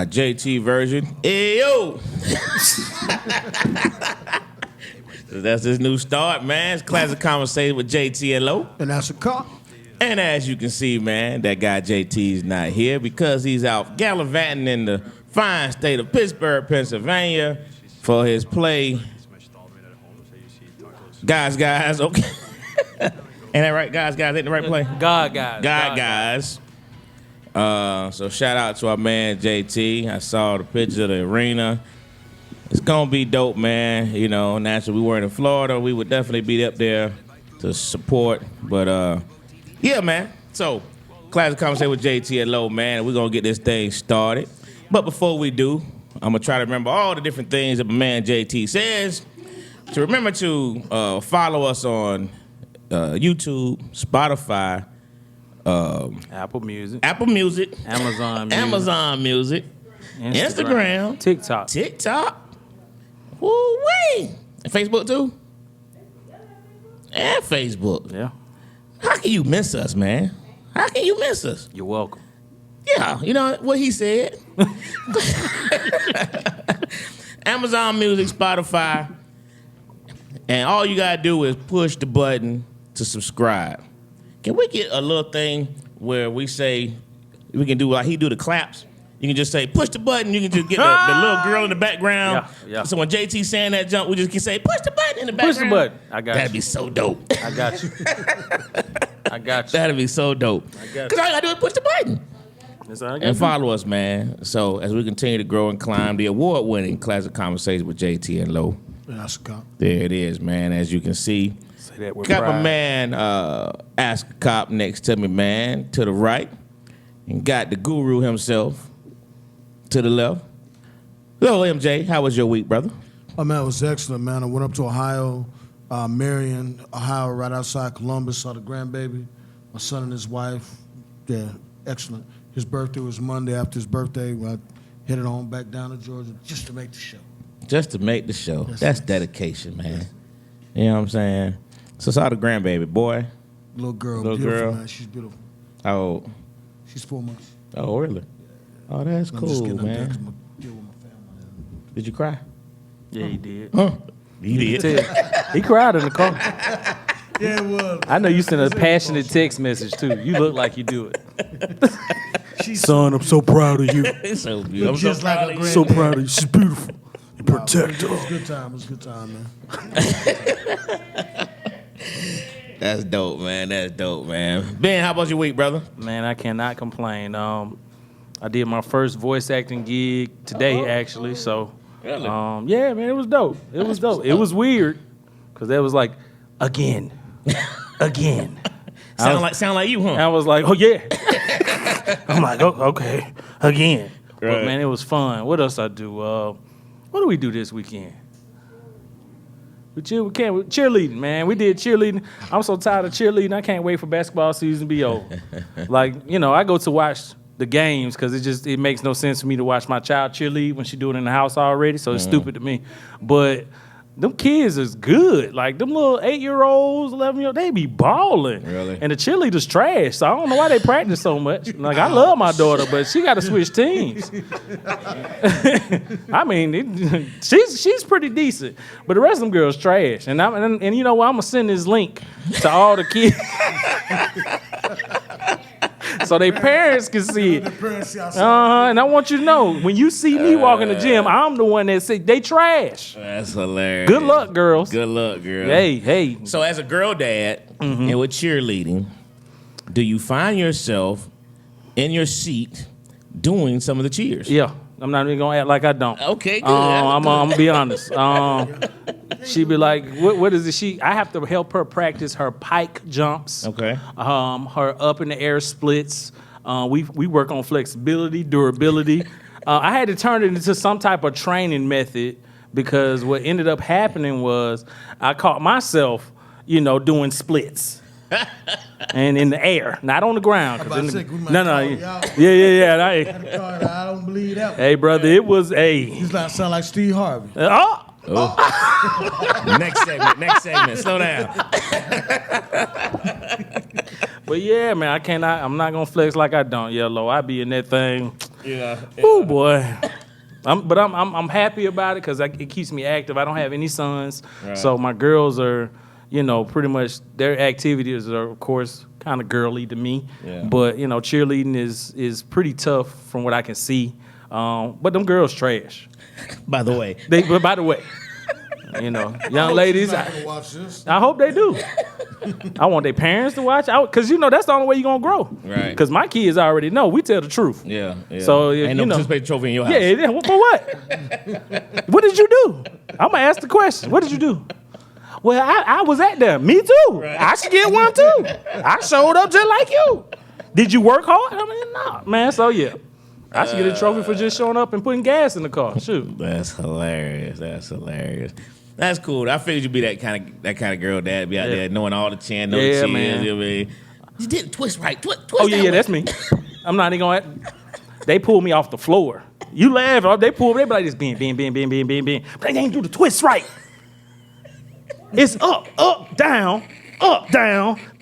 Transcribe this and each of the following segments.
A JT version. Hey, yo! That's his new start, man. It's Classic Conversations with JT and Lo. And that's a cop. And as you can see, man, that guy JT's not here because he's out gallivanting in the fine state of Pittsburgh, Pennsylvania for his play. Guys, okay. Ain't that right, guys? Ain't the right play? Guys. So shout out to our man JT. I saw the picture of the arena. It's gonna be dope, man. You know, naturally we weren't in Florida. We would definitely be up there to support. But yeah, man. So Classic Conversation with JT and Lo, man. We're gonna get this thing started. But before we do, I'm gonna try to remember all the different things that my man JT says. To remember to follow us on YouTube, Spotify, Apple Music, Amazon Music, Instagram, TikTok. Woo-wee. And Facebook too? And Facebook. Yeah. How can you miss us, man? How can you miss us? You're welcome. Yeah, you know what he said. Amazon Music, Spotify, and all you gotta do is push the button to subscribe. Can we get a little thing where we say, we can do like he do the claps? You can just say, push the button. You can just get the little girl in the background. Yeah. So when JT's saying that jump, we just can say, push the button in the background. Push the button. I got That'd be so dope. I got you. That'd be so dope. Because all you gotta do is push the button. That's all I got. And follow us, man. So as we continue to grow and climb the award-winning Classic Conversations with JT and Lo. That's a cop. There it is, man. As you can see. Say that with Got pride. my man, Ask a Cop next to me, man, to the right. And got the guru himself to the left. Hello, MJ. How was your week, brother? Oh, man, it was excellent, man. I went up to Ohio, Marion, Ohio, right outside Columbus, saw the grandbaby, my son and his wife. Yeah, excellent. His birthday was Monday. After his birthday, I headed on back down to Georgia just to make the show. Just to make the show. That's dedication, man. You know what I'm saying? So saw the grandbaby, boy. Little girl, man. She's beautiful. How old? She's 4 months. Oh, really? Oh, that's I'm cool, just getting man. up there 'cause I'm deal with my family. Did you cry? Yeah, he did. Huh? He did. He cried in the car. Yeah, it was. I know you sent a passionate text message too. You look like you do it. Son, I'm so proud of you. It's so beautiful. I'm Just so like proud a of you. So proud of you. She's beautiful. You protect It her. was a good time. It was a good time, man. That's dope, man. That's dope, man. Ben, how about your week, brother? Man, I cannot complain. I did my first voice acting gig today, actually. So, Really? yeah, man, it was dope. It was dope. It was weird because that was like, again. Sound like you, huh? I was like, oh yeah. I'm like, oh, okay, again. Right. But man, it was fun. What else I do? What do we do this weekend? We cheerleading, man. We did cheerleading. I'm so tired of cheerleading. I can't wait for basketball season to be over. Like, you know, I go to watch the games because it makes no sense for me to watch my child cheerlead when she do it in the house already. So it's stupid to me. But them kids is good. Like them little 8-year-olds, 11-year-olds, they be balling. Really? And the cheerleaders trash. So I don't know why they practice so much. Like I love my daughter, but she got to switch teams. I mean, she's pretty decent, but the rest of them girls trash. And you know what? I'm gonna send this link to all the kids. So they parents can see it. And I want you to know, when you see me walk in the gym, I'm the one that say they trash. That's hilarious. Good luck, girls. Good luck, girl. Hey. So as a girl dad and with cheerleading, do you find yourself in your seat doing some of the cheers? Yeah. I'm not even gonna act like I don't. Okay, good. I'm gonna be honest. She be like, what is it? I have to help her practice her pike jumps. Okay. Her up in the air splits. We work on flexibility, durability. I had to turn it into some type of training method because what ended up happening was I caught myself, doing splits. And in the air, not on the ground. Yeah. Yeah. I don't believe that. Hey, brother, it was He's not sound like Steve Harvey. Next segment. Slow down. But yeah, man, I'm not gonna flex like I don't, Yellow. I be in that thing. Yeah. Oh boy. I'm happy about it because it keeps me active. I don't have any sons, so my girls are, pretty much their activities are, of course, kind of girly to me. Yeah. But cheerleading is pretty tough from what I can see. But them girls trash. By the way. By the way, young ladies. Watch this. I hope they do. I want their parents to watch out because that's the only way you're gonna grow. Right. Because my kids already know we tell the truth. Yeah. So ain't no participation trophy in your house. Yeah. For what? What did you do? I'm gonna ask the question. What did you do? Well, I was at there. Me too. Right. I should get one too. I showed up just like you. Did you work hard? I mean, nah, man. So yeah. I should get a trophy for just showing up and putting gas in the car. Shoot. That's hilarious. That's cool. I figured you'd be that kind of girl that be out there knowing all the chants, cheers. Man. You know what I mean? You did twist right. Twist Yeah, that's me. I'm not even gonna. They pulled me off the floor. You laugh. They be like this, bing. But they ain't do the twist right. It's up, down,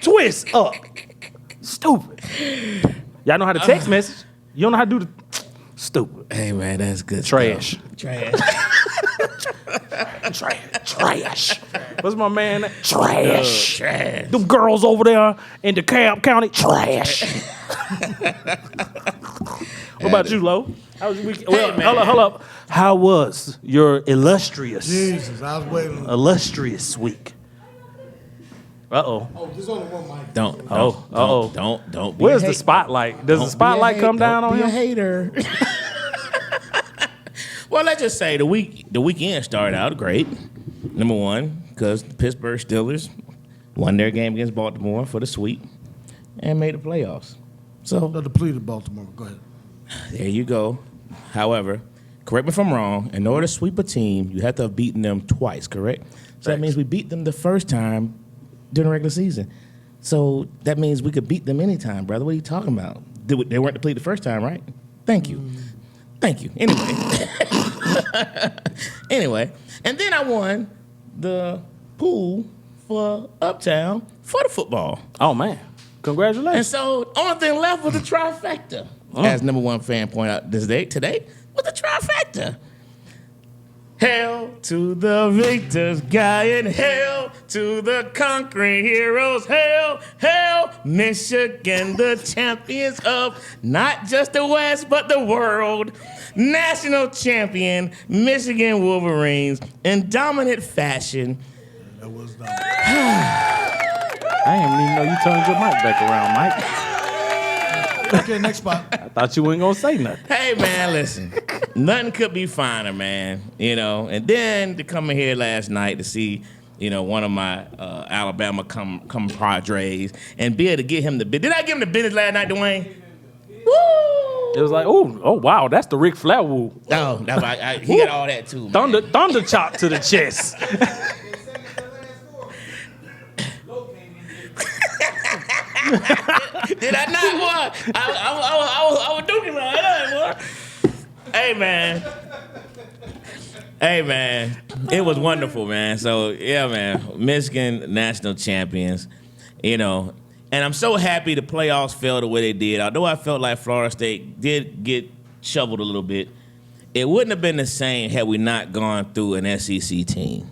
twist, up. Stupid. Y'all know how to text message. You don't know how to do the stupid. Hey man, that's good. Trash. Trash. What's my man? Trash. Trash. Them girls over there in DeKalb County. Trash. What about you, Lo? How was your week? Well, hold up. How was your illustrious? Jesus, I was waiting. Illustrious week. Uh-oh. Oh, there's only one mic. Don't be Where's a the hater. spotlight? Does the spotlight come down on Don't be a him? hater. Well, let's just say the weekend started out great. Number one, because the Pittsburgh Steelers won their game against Baltimore for the sweep and made the playoffs. So The depleted Baltimore. Go ahead. there you go. However, correct me if I'm wrong, in order to sweep a team, you have to have beaten them twice, correct? So that means we beat them the first time during the regular season. So that means we could beat them anytime, brother. What are you talking about? They weren't depleted the first time, right? Thank you. Anyway, and then I won the pool for Uptown for the football. Oh, man. Congratulations. And so, only thing left was the trifecta. As number one fan pointed out today was the trifecta. Hail to the victors, guy, and hail to the conquering heroes. Hail, hail, Michigan, the champions of not just the West, but the world. National champion, Michigan Wolverines, in dominant fashion. That was not. I didn't even know you turned your mic back around, Mike. Okay, next spot. I thought you weren't going to say nothing. Hey, man, listen. Nothing could be finer, man. And then to come in here last night to see, one of my Alabama compadres and be able to get him the business. Did I give him the business last night, Dwayne? Woo! It was like, oh, wow, that's the Ric Flair woo. Oh, he got all that too. Man. Thunder chop to the chest. Did I not? Boy? I was duking like that, boy. Hey, man. It was wonderful, man. So, yeah, man. Michigan national champions, And I'm so happy the playoffs fell the way they did. Although I felt like Florida State did get shoveled a little bit, it wouldn't have been the same had we not gone through an SEC team.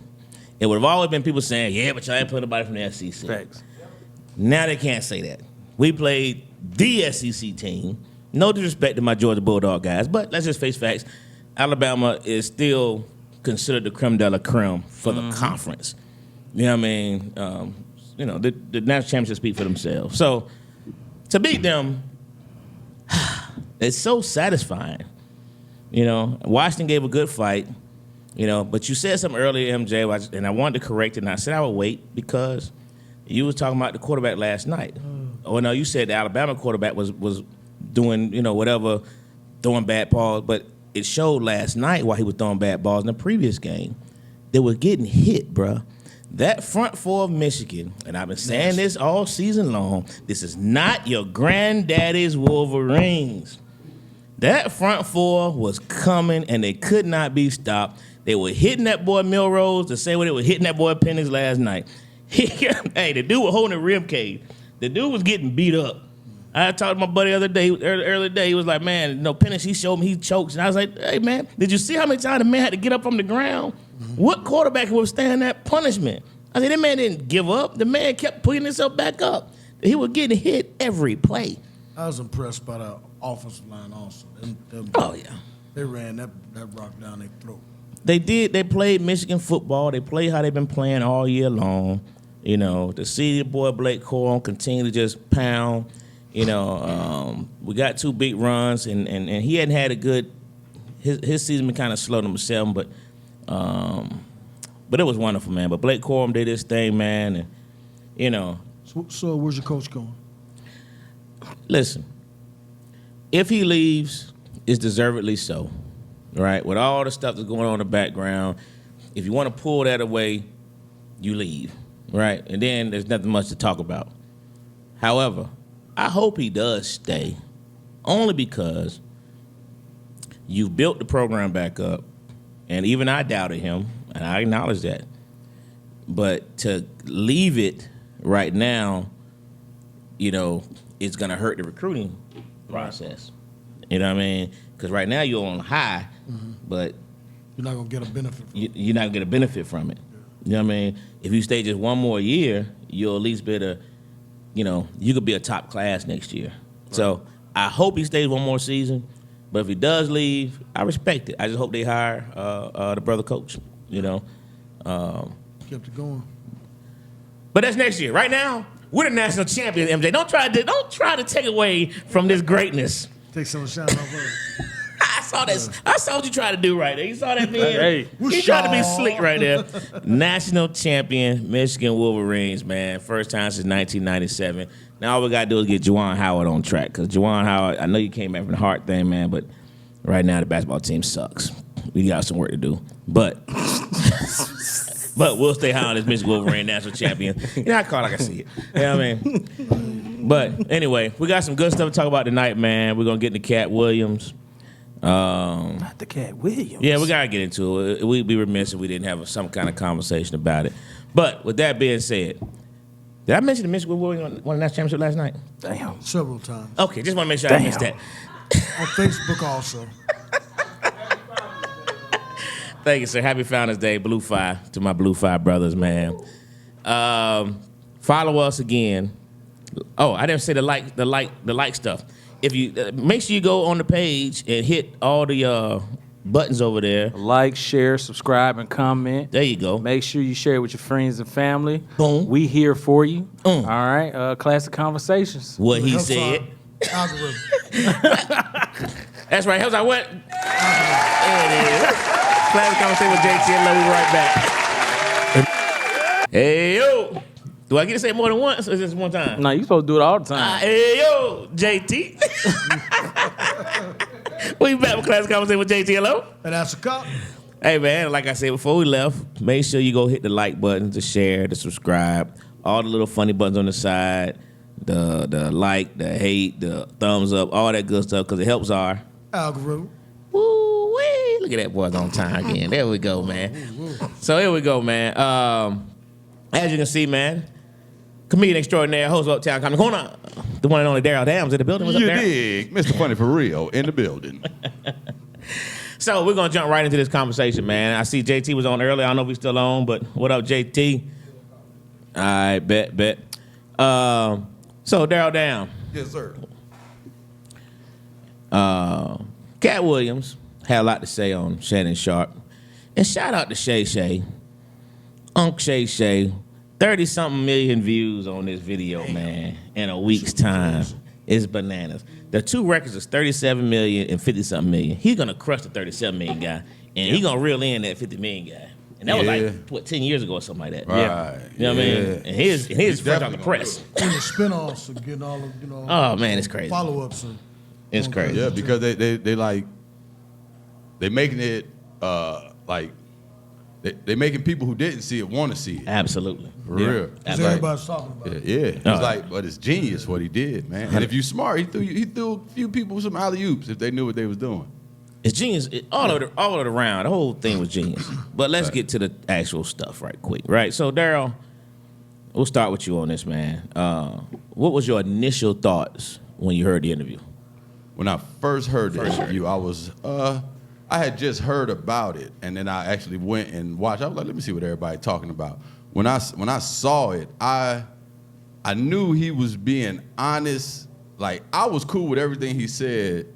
It would have always been people saying, yeah, but y'all ain't putting nobody from the SEC. Thanks. Now they can't say that. We played the SEC team. No disrespect to my Georgia Bulldog guys, but let's just face facts. Alabama is still considered the creme de la creme for the conference. You know what I mean? The national championships speak for themselves. So to beat them, it's so satisfying. Washington gave a good fight. But you said something earlier, MJ, and I wanted to correct it, and I said I would wait because you was talking about the quarterback last night. Oh, no, you said the Alabama quarterback was doing, whatever, throwing bad balls, but it showed last night while he was throwing bad balls in the previous game. They were getting hit, bruh. That front four of Michigan, and I've been saying this all season long, this is not your granddaddy's Wolverines. That front four was coming, and they could not be stopped. They were hitting that boy Milrose the same way they were hitting that boy Penix last night. Hey, the dude was holding a rib cage. The dude was getting beat up. I talked to my buddy the other day, earlier day. He was like, man, Penix, he showed me he chokes. And I was like, hey, man, did you see how many times the man had to get up from the ground? What quarterback would withstand that punishment? I said, that man didn't give up. The man kept putting himself back up. He was getting hit every play. I was impressed by the offensive line also. Oh, yeah. They ran that rock down their throat. They did. They played Michigan football. They played how they've been playing all year long. To see the boy Blake Corum continue to just pound. We got 2 big runs, and he hadn't had a good. His season been kind of slow, number 7, but it was wonderful, man. But Blake Corum did his thing, man, and So where's your coach going? Listen, if he leaves, it's deservedly so, right? With all the stuff that's going on in the background, if you want to pull that away, you leave, right? And then there's nothing much to talk about. However, I hope he does stay, only because you've built the program back up, and even I doubted him, and I acknowledge that. But to leave it right now, it's going to hurt the recruiting process. You know what I mean? Because right now you're on high, but you're not going to get a benefit from it. You're not going to get a benefit from it. Yeah. You know what I mean? If you stay just one more year, you'll at least be you could be a top class next year. Right. So I hope he stays one more season. But if he does leave, I respect it. I just hope they hire the brother coach, Kept it going. But that's next year. Right now, we're the national champions, MJ. Don't try to take away from this greatness. Take some shine off of it. I saw this. I saw what you tried to do right there. You saw that, man? Hey. You tried to be slick right there. National champion, Michigan Wolverines, man. First time since 1997. Now all we got to do is get Juwan Howard on track. Because Juwan Howard, I know you came back from the heart thing, man, but right now the basketball team sucks. We got some work to do. But we'll stay high on this Michigan Wolverine national champion. I call it like I see it. You know what I mean? But anyway, we got some good stuff to talk about tonight, man. We're going to get into Katt Williams. Not the Katt Williams. Yeah, we got to get into it. We'd be remiss if we didn't have some kind of conversation about it. But with that being said, did I mention the Michigan Wolverines won the national championship last night? Damn. Several times. Okay, just want to make sure I missed that. On Facebook also. Thank you, sir. Happy Founders Day, Blue Fi, to my Blue Fi brothers, man. Follow us again. Oh, I didn't say the like stuff. If you make sure you go on the page and hit all the buttons over there. Like, share, subscribe, and comment. There you go. Make sure you share it with your friends and family. Boom. We here for you. All right. Classic Conversations. What he said. Algorithm. That's right. How's that what? There it is. Classic Conversation with JT and We'll be right back. Hey, yo. Do I get to say it more than once or is this one time? No, you supposed to do it all the time. Hey, yo, JT. We back with Classic Conversation with JT. Hello. And that's a cop. Hey, man, like I said before we left, make sure you go hit the like button, the share, the subscribe, all the little funny buttons on the side, the like, the hate, the thumbs up, all that good stuff, because it helps our algorithm. Woo-wee. Look at that boy's on time again. There we go, man. So here we go, man. As you can see, man, comedian extraordinaire, host of Uptown Comedy Corner, the one and only Darryl Dams in the building. What's up, Darryl? Dig, Mr. Funny for Real in the building. So we're going to jump right into this conversation, man. I see JT was on earlier. I don't know if he's still on, but what up, JT? All right, bet. So, Darryl Dam. Yes, sir. Katt Williams had a lot to say on Shannon Sharp. And shout out to Shay Shay. Shay Shay. 30-something million views on this video, man, in a week's time. It's bananas. The two records is 37 million and 50-something million. He's going to crush the 37 million guy, and he's going to reel in that 50 million guy. And that was like, 10 years ago or something like that. Right. Yeah. You know what I mean? And he's fresh on the press. And the spinoffs and getting all of, Oh, man, it's crazy. follow-ups. It's crazy. Yeah, because they like, they making it like, they making people who didn't see it want to see it. Absolutely. For real. Because everybody's talking about it. Yeah. It's like, but it's genius what he did, man. And if you smart, he threw a few people some alley-oops if they knew what they was doing. It's genius all around. The whole thing was genius. But let's get to the actual stuff right quick, right? So, Darryl, we'll start with you on this, man. What was your initial thoughts when you heard the interview? When I first heard the interview, I was I had just heard about it, and then I actually went and watched. I was like, let me see what everybody's talking about. When I saw it, I knew he was being honest. Like, I was cool with everything he said.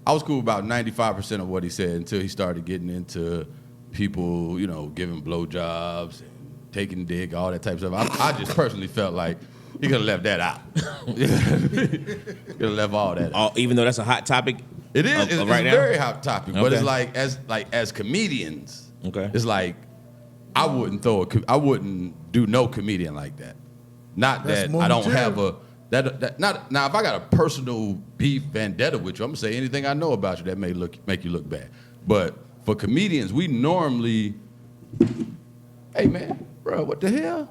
I was cool with about 95% of what he said until he started getting into people, you know, giving blowjobs and taking dick, all that type of stuff. I just personally felt like he could have left that out. Could have left all that out. Even though that's a hot topic? It is. It's right a now? very hot topic, but Okay. it's like as comedians, Okay. it's like I wouldn't do no comedian like that. Not That's that I don't momentary. have that not now. If I got a personal beef vendetta with you, I'm gonna say anything I know about you that may make you look bad. But for comedians, we normally, hey man, bro, what the hell?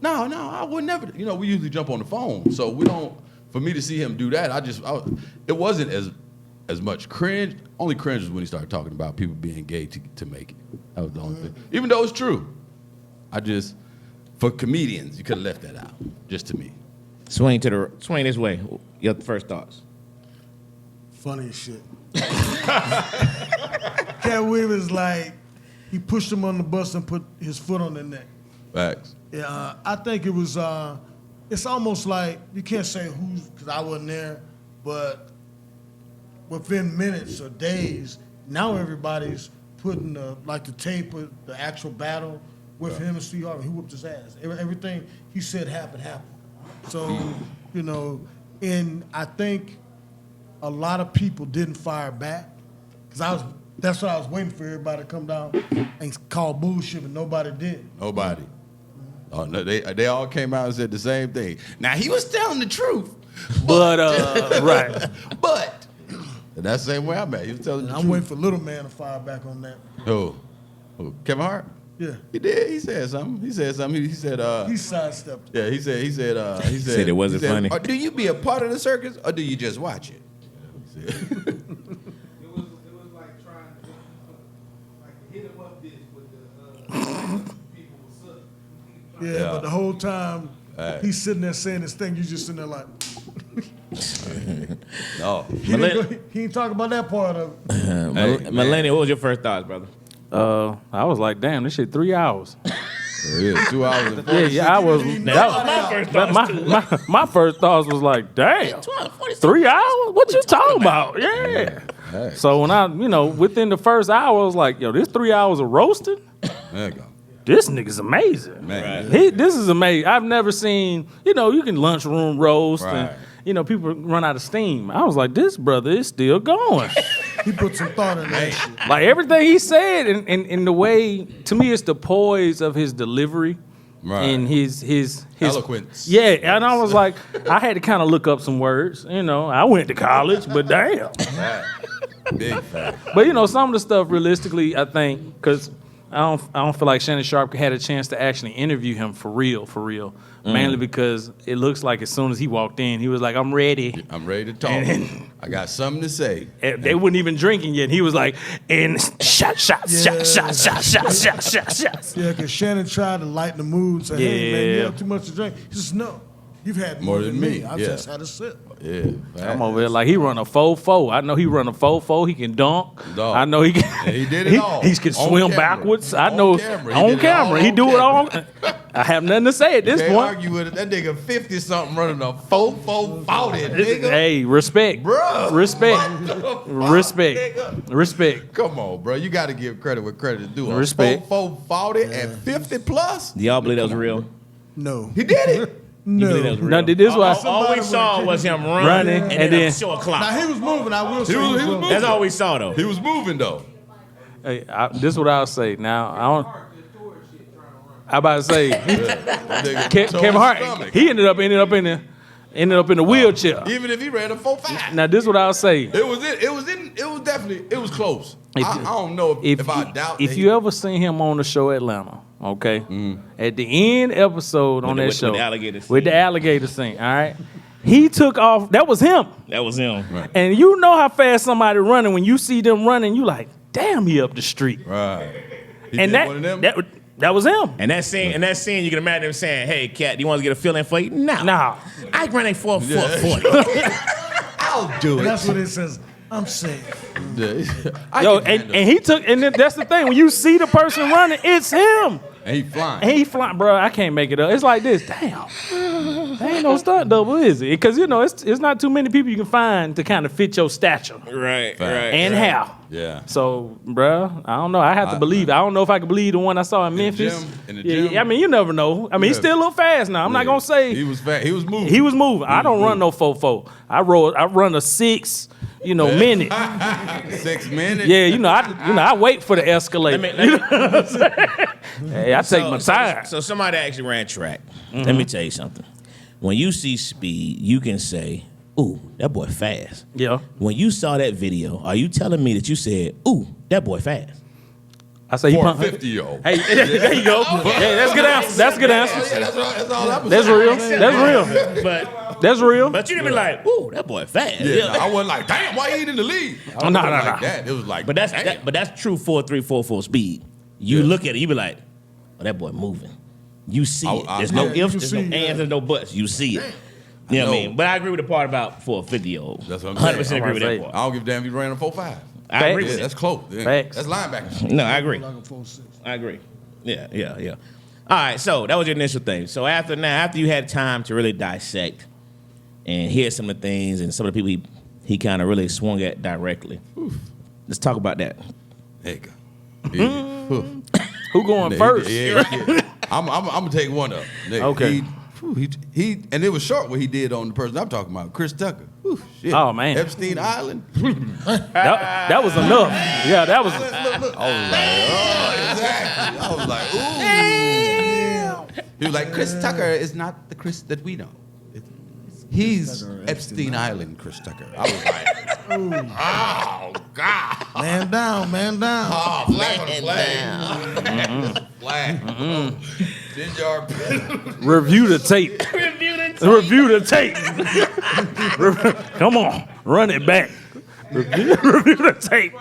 No, I would never. You know, we usually jump on the phone, so we don't. For me to see him do that, it wasn't as much cringe. Only cringe was when he started talking about people being gay to make it. That was the only thing. Even though it's true, for comedians, you could have left that out. Just to me. Swing this way. Your first thoughts. Funny as shit. Katt Williams, like, he pushed him on the bus and put his foot on their neck. Facts. Yeah, I think it was, it's almost like, you can't say who's, because I wasn't there, but within minutes or days, now everybody's putting the tape of the actual battle with him and Steve Harvey. He whooped his ass. Everything he said happened. So, you know, and I think a lot of people didn't fire back, because that's what I was waiting for everybody to come down and call bullshit, but nobody did. Nobody. Oh no, they all came out and said the same thing. Now he was telling the truth, But right. but and that's the same way I'm at. He was telling the I'm truth. waiting for Little Man to fire back on that. Who? Kevin Hart? Yeah. He did. He said something. He said He sidestepped it. yeah, he said Said it wasn't funny. Or do you be a part of the circus or do you just watch it? It was like trying to hit him up this with the people was up. Yeah, but the whole time he's sitting there saying this thing, you just sitting there like, No. he didn't talk about that part of it. Melania, what was your first thoughts, brother? I was like, damn, this shit 3 hours. Yeah, 2 hours and 46 Yeah, I was. My first thoughts was like, damn, 3 hours? What you talking about? Yeah. Hey. So when I, within the first hour, I was like, yo, this 3 hours of roasting? There you go. This nigga's amazing. Man. This is amazing. I've never seen, you can lunchroom roast Right. and, people run out of steam. I was like, this brother is still going. He put some thought in that shit. Like everything he said and the way, to me, it's the poise of his delivery. Right. And his Eloquence. Yeah, and I was like, I had to kind of look up some words. I went to college, but damn. Big fact. But some of the stuff, realistically, I think, because I don't feel like Shannon Sharp had a chance to actually interview him for real. Mainly because it looks like as soon as he walked in, he was like, I'm ready. I'm ready to talk. I got something to say. And they weren't even drinking yet. He was like, and shots. Yeah, because Shannon tried to lighten the mood, say, hey, man, you have too much to drink. He says, no, you've had more than me. I just had a sip. Yeah. I'm over there like he run a 4-4. I know he run a 4-4. He can dunk. I know he can. And he did it all. He can On swim camera. backwards. I On know camera. on camera. He do it all. I have nothing to say at this Can't point. argue with it. That nigga 50-something running a 4-4 40, nigga. Hey, respect. Bruh. Respect. Come on, bro. You got to give credit where credit is due. A Respect. 4-4 40 and 50 plus? Do y'all believe that was real? No. He did it. You believe that was real? Now, this is why all we saw was him running, and then show a clock. Now, he was moving. I will say He was moving. moving. That's all we saw, though. He was moving, though. hey, this is what I'll say. Now, I about to say, Kevin Hart, he ended up in the wheelchair. Even if he ran a 4-5. Now, this is what I'll say. It was definitely close. I don't know if I doubt if that you ever seen him on the show Atlanta, okay? At the end episode on that show. With the alligator With the alligator scene, scene. all right? He took off. That was him. That was him. Right. And you know how fast somebody running. When you see them running, you like, damn, he up the street. Right. He And did one of them? That was him. And that scene, you can imagine him saying, "Hey, Katt, do you want to get a fill-in for you?" No. I can run a 4.40. I'll do And it. that's what it says. I'm safe. Yo, and he took, and then that's the thing. When you see the person running, it's him. And he flying. Bro. I can't make it up. It's like this. Damn, there ain't no stunt double, is it? Because it's not too many people you can find to kind of fit your stature, Right. and how. Yeah. So, bro, I don't know. I have to believe. I don't know if I can believe the one I saw in Memphis. In the gym? Yeah, I mean, you never know. I mean, he still a little fast now. I'm not gonna say he was fast. He was moving. He was moving. I don't run no 4.4. I run a 6. Minute. 6 minutes. Yeah, I wait for the escalator. Hey, I take my time. So somebody actually ran track. Let me tell you something. When you see speed, you can say, "Ooh, that boy fast." Yeah. When you saw that video, are you telling me that you said, "Ooh, that boy fast"? I say he For a pumped. 50-year-old. Hey, there you go. Yeah, that's a good answer. That's a good answer. That's all I was That's saying. real. That's real. But That's real. but you didn't be like, "Ooh, that boy fast." Yeah, I wasn't like, damn, why he ain't in the league? I No. wasn't like that. It was like, But that's damn. but that's true 4.3, 4.4 speed. You look at it, you be like, "Oh, that boy moving." You see it. There's no you ifs, can there's no see, ands, there's no buts. You see it. You know what I mean? But I agree with the part about for a 50-year-old. That's what I'm saying. 100% agree with that I'm part. I don't give a damn if he ran a 4.5. I agree Facts. with Yeah, that's it. close. Yeah. Facts. That's linebacker. No, I agree. Like a 4.6. I agree. Yeah. All right, so that was your initial thing. So after you had time to really dissect and hear some of the things and some of the people he kind of really swung at directly. Let's talk about that. There you go. Yeah. Who going first? Yeah. I'm gonna take one up. Okay. He and it was short what he did on the person I'm talking about, Chris Tucker. Whew, shit. Oh, man. Epstein Island. That was enough. Yeah, that was. Exactly. I was like, ooh. He was like, Chris Tucker is not the Chris that we know. He's Epstein Island Chris Tucker. I was like, oh, God. Man down. Oh, flag on the flag. Flag. 10-yard penalty. Review the tape. Review the tape. Come on, run it back. Review the tape.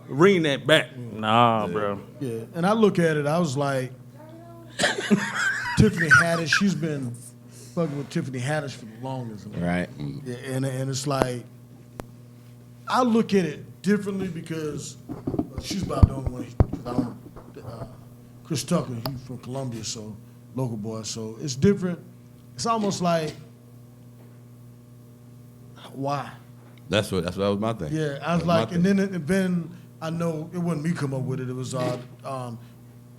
Read that back. Nah, bro. Yeah, and I look at it, I was like, Tiffany Haddish, she's been fucking with Tiffany Haddish for the longest. Right. Yeah, and it's like, I look at it differently because she's about the only one. Chris Tucker, he's from Columbia, so local boy. So it's different. It's almost like, why? That was my thing. Yeah, I was like, and then I know it wasn't me come up with it. It was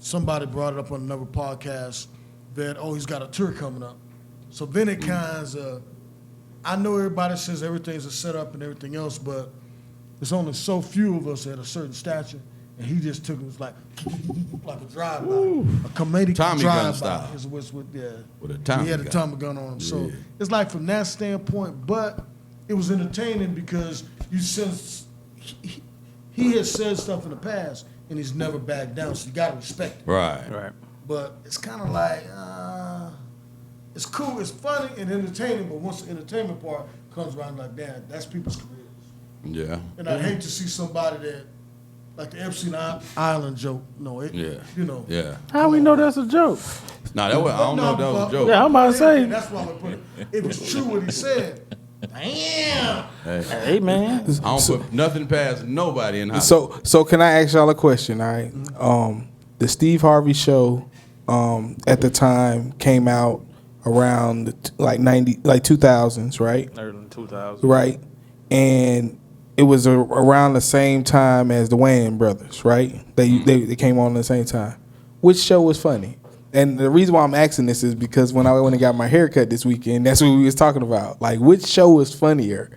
somebody brought it up on another podcast that he's got a tour coming up. So then it kind of, I know everybody says everything's a setup and everything else, but there's only so few of us at a certain stature, and he just took it was like a drive-by, a comedic Tommy gun drive-by. style. Is with With a Tommy he had a gun. Tommy gun on him. So Yeah. it's like from that standpoint, but it was entertaining because you sense he has said stuff in the past and he's never backed down, so you gotta respect it. Right. But it's kind of like it's cool, it's funny and entertaining, but once the entertainment part comes around, like, damn, that's people's careers. Yeah. And I'd hate to see somebody that, like the Epstein Island joke, Yeah. How we know that's a joke? Nah, I don't know if that was a joke. Yeah, I'm about to say. That's why I would put it. If it's true what he said, damn. Hey, man. I don't put nothing past nobody in Hollywood. So can I ask y'all a question? All right. The Steve Harvey show at the time came out around the 2000s, right? Early 2000s. Right. And it was around the same time as the Wayans brothers, right? They came on at the same time. Which show was funny? And the reason why I'm asking this is because when I went and got my haircut this weekend, that's what we was talking about. Like, which show was funnier?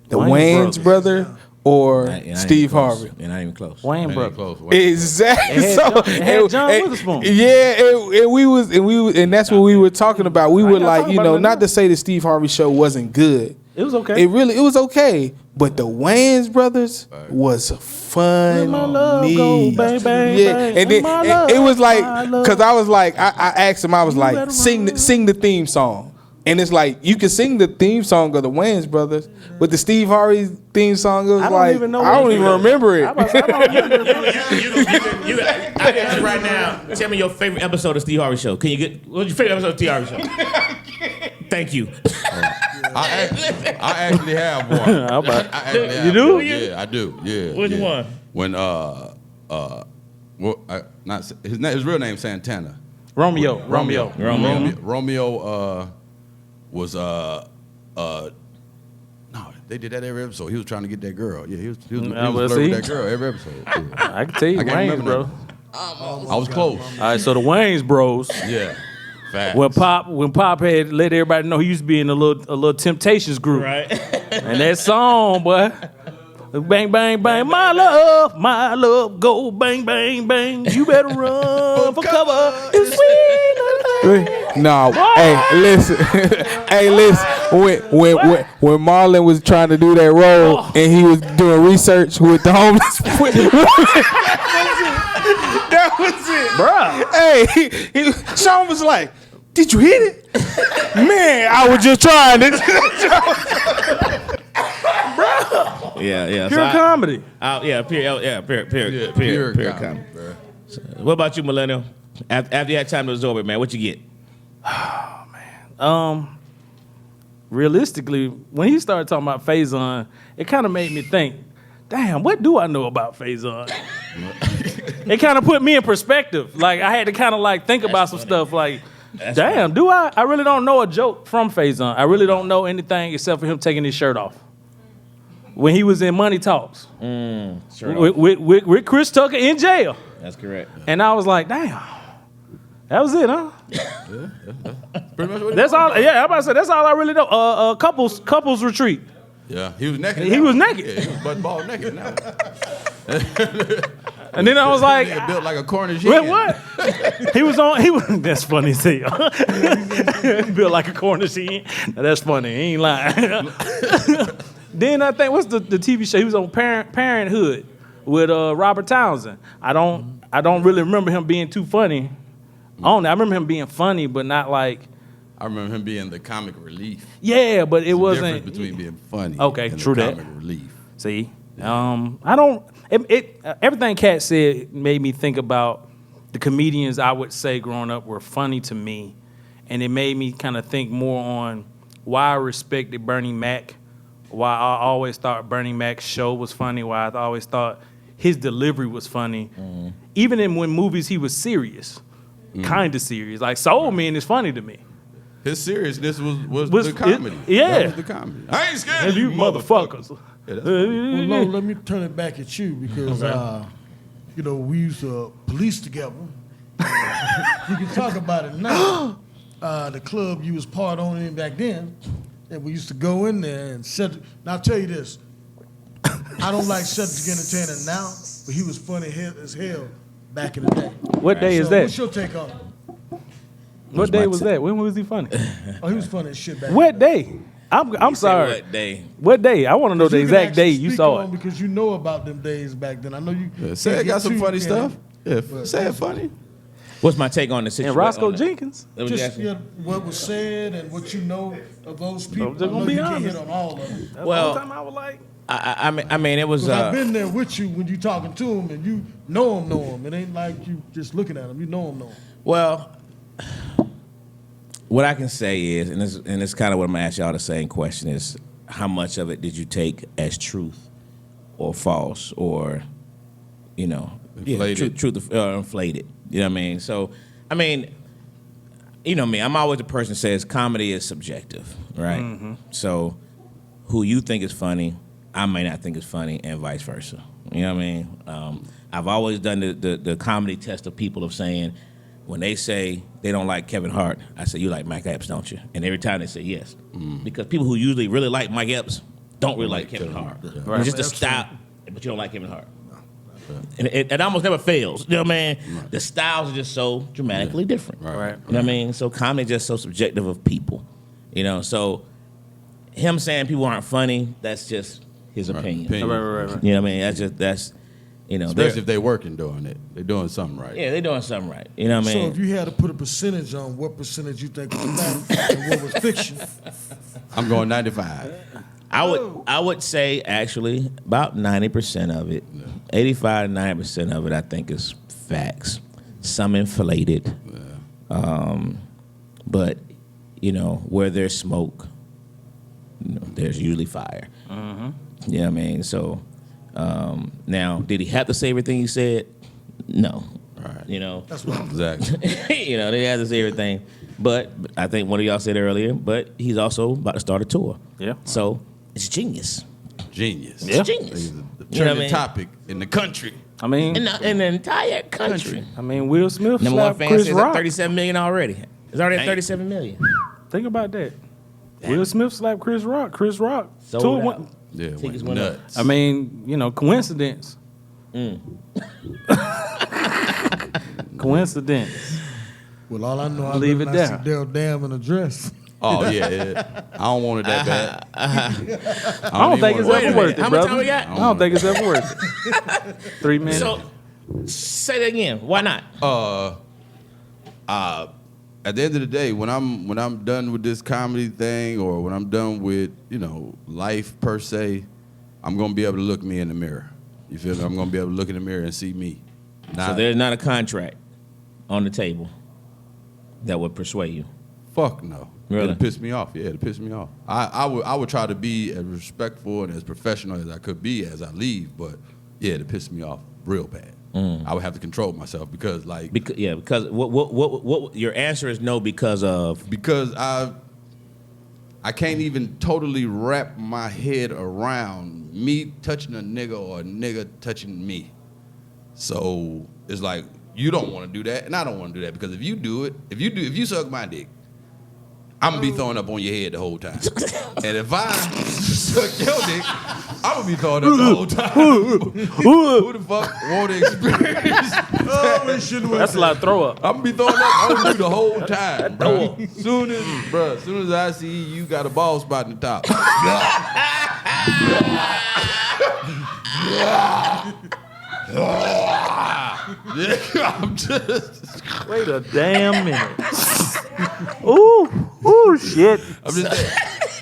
The Wayans brother or Steve Harvey? They're not even close. Wayne Man, brother. close. Exactly. It had John Witherspoon. Yeah, and that's what we were talking about. We were like, not to say the Steve Harvey show wasn't good. It was okay. It was okay, but the Wayans brothers was funny. My love go, baby, Yeah, and then it was like, cause I was like, I asked him, I was like, sing the theme song. And it's like you can sing the theme song of the Wayans Brothers, but the Steve Harvey theme song was I don't like even know I don't what even it is. remember it. I don't remember. You I ask you right now. Tell me your favorite episode of Steve Harvey Show. Can you get what's your favorite episode of Steve Harvey Show? Thank you. I actually have one. I actually have You do? one. Yeah, I do. Yeah. Which yeah. one? When not his real name Santana. Romeo. Romeo was no, they did that every episode. He was trying to get that girl. Yeah, he was flirting with that girl every episode. Yeah. I can tell you, I can't Wayans, remember bro. that. I was close. All right, so the Wayans Bros. Yeah. Facts. When Pop had let everybody know he used to be in a little Temptations group, Right. and that song, boy, bang bang bang, my love, go bang bang bang. You better run for cover. It's sweet. No, hey, listen, hey, listen. When Marlon was trying to do that role and he was doing research with the homeless, that was it, Bruh. Hey, Sean was like, "Did you hit it, man? I was just trying to." Yeah. Pure comedy. Pure comedy. bro. What about you, Millennial? After you had time to absorb it, man, what you get? Realistically, when he started talking about Faison, it kind of made me think, damn, what do I know about Faison? It kind of put me in perspective. Like, I had to kind of like think about some stuff like, damn, do I? I really don't know a joke from Faison. I really don't know anything except for him taking his shirt off. When he was in Money Talks with Chris Tucker in jail. That's correct. And I was like, damn, that was it, huh? Pretty much what That's all. Yeah, I'm about to say that's all I really know. Couples retreat. Yeah, he was naked. He was naked. Yeah, he was butt ball naked now. And then I was like, Nigga built like a Cornish wait, hen. what? He was. That's funny as hell. Built like a Cornish hen. Now, that's funny. He ain't lying. Then I think what's the TV show? He was on Parenthood with Robert Townsend. I don't really remember him being too funny. I remember him being funny, but not like. I remember him being the comic relief. Yeah, but it There's a wasn't. difference between being funny. Okay, and true the that. comic relief. See, I don't. Everything Katt said made me think about the comedians I would say growing up were funny to me, and it made me kind of think more on why I respected Bernie Mac, why I always thought Bernie Mac's show was funny, why I always thought his delivery was funny, even when movies he was serious, kind of serious. Like Soul Man is funny to me. His seriousness was the comedy. Yeah. That was the comedy. I ain't scared of You motherfuckers. Yeah, that's Well, Lo, let me turn it back at you because, we used to police together. You can talk about it now. The club you was part owning back then, and we used to go in there and set. Now, I'll tell you this. I don't like Cedric Entertainer now, but he was funny as hell back in the day. What day is So that? what's your take on it? What day was that? When was he funny? Oh, he was funny as shit back What then. day? I'm sorry. What day? What day? I want to know the You can exact day actually you speak saw on it. because you know about them days back then. I know you. Say it got some funny Yeah. stuff. Yeah, say it funny. What's my take on the situation? And Roscoe Jenkins. Just what was said and what you know of those people. I'm just gonna I know be you can't honest. hit on all of them. That's the Well- only time I was like, I mean, it was. 'Cause I've been there with you when you talking to them and you know them. It ain't like you just looking at them. You know them. Well, what I can say is, and it's kind of what I'm gonna ask y'all the same question is, how much of it did you take as truth or false or, Inflated. truth inflated? You know what I mean? So, I mean, you know me, I'm always the person who says comedy is subjective, right? Mm-hmm. So, who you think is funny, I may not think is funny, and vice versa. You know what I mean? I've always done the comedy test of people of saying, when they say they don't like Kevin Hart, I say, you like Mike Epps, don't you? And every time they say yes. Because people who usually really like Mike Epps don't really like Kevin Hart. Right. It's just a style, but you don't like Kevin Hart. And it almost never fails. You know what I mean? The styles are just so dramatically different. Right. You know what I mean? So comedy is just so subjective of people. So him saying people aren't funny, that's just his opinion. right. You know what I mean? You know, especially if they're working doing it, they're doing something right. Yeah, they're doing something right. You know what I mean? So if you had to put a percentage on what percentage you think was fact and what was fiction, I'm going 95. I would say actually about 90% of it, 85 to 90% of it, I think is facts. Some inflated, but you know where there's smoke, you know, there's usually fire. Mm-hmm. You know what I mean? So now, did he have to say everything he said? No. Right. You know, that's what I'm Exactly. you know, they had to say everything. But I think one of y'all said earlier, but he's also about to start a tour. Yeah. So it's genius. Genius. Yeah. It's genius. The You know what I trending mean? topic in the country. I mean, In the entire country. Will Smith Number one slapped fan Chris says Rock. 37 million already. It's already at Dang. 37 million. Think about that. Will Smith slapped Chris Rock. Chris Rock. Sold tour out. went- Yeah, Tickets went went up. nuts. I mean, you know, coincidence. Coincidence. Well, all I know, I Leave live it and I see there. Daryl Damn in a dress. Oh yeah. I don't want it that bad. I don't think it's Wait a ever worth minute. it, How much brother. time we got? I don't think it's ever worth it. 3 minutes. So say that again. Why not? At the end of the day, when I'm done with this comedy thing, or when I'm done with life per se, I'm gonna be able to look me in the mirror. You feel me? I'm gonna be able to look in the mirror and see me. So there's not a contract on the table that would persuade you. Fuck no. Really? It'll piss me off. Yeah, it'll piss me off. I would try to be as respectful and as professional as I could be as I leave, but yeah, it'll piss me off real bad. I would have to control myself because Because what your answer is no because of I can't even totally wrap my head around me touching a nigga or a nigga touching me. So it's like, you don't want to do that, and I don't want to do that, because if you do it, if you suck my dick, I'm gonna be throwing up on your head the whole time. And if I suck your dick, I'm gonna be throwing up the whole time. Who the fuck want to experience? That's a lot of throw up. I'm gonna be throwing up on you the whole time, bro. Soon as I see you got a bald spot in the top. I'm just. Wait a damn minute. Ooh, shit. I'm just saying.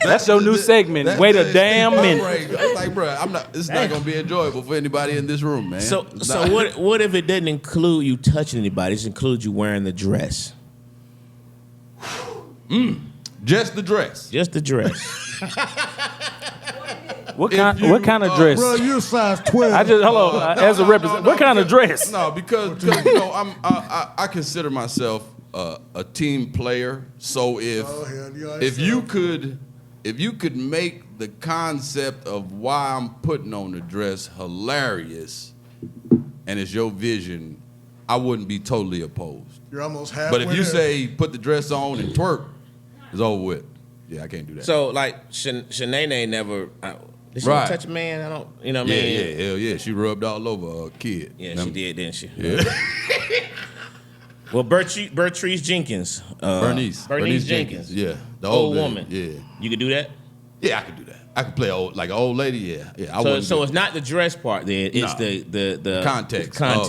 That's your new segment. Wait a damn minute. I'm like, bro, it's not gonna be enjoyable for anybody in this room, man. so what if it didn't include you touching anybody? It just includes you wearing the dress. Just the dress. Just the dress. What kind of dress? Bro, you're size 12. I just as a representative. What kind of dress? No, because I consider myself a team player. So if you could make the concept of why I'm putting on the dress hilarious, and it's your vision, I wouldn't be totally opposed. You're almost halfway But if you there. say put the dress on and twerk, it's over with. Yeah, I can't do that. So like Shanae never did she Right. touch a man? I don't, you know what I yeah, mean? yeah, hell yeah. She rubbed all over a kid. Yeah, Remember? she did, didn't she? Yeah. Well, Bertrice Jenkins. Bernice Jenkins. Yeah, the Old lady. woman. Yeah, You could do that? yeah, I could do that. I could play like an old lady. Yeah, yeah. I wouldn't So do it's not the dress part then. It's No. the context of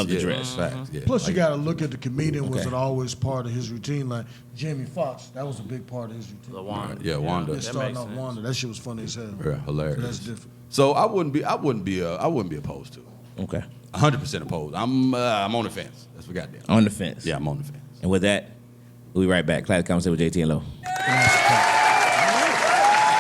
the Yeah, dress. facts, yeah. Plus, you Like, got to look at the comedian. Was Okay. it always part of his routine? Like Jamie Foxx, that was a big part of his routine. Wanda. Yeah, Wanda. Yeah, starting off Wanda, that shit was funny as hell. Yeah, hilarious. So that's different. So I wouldn't be opposed to it. Okay. 100% opposed. I'm on the fence. That's what goddamn. On the fence. Yeah, I'm on the fence. And with that, we'll be right back. Classic Conversation with JT and Lo.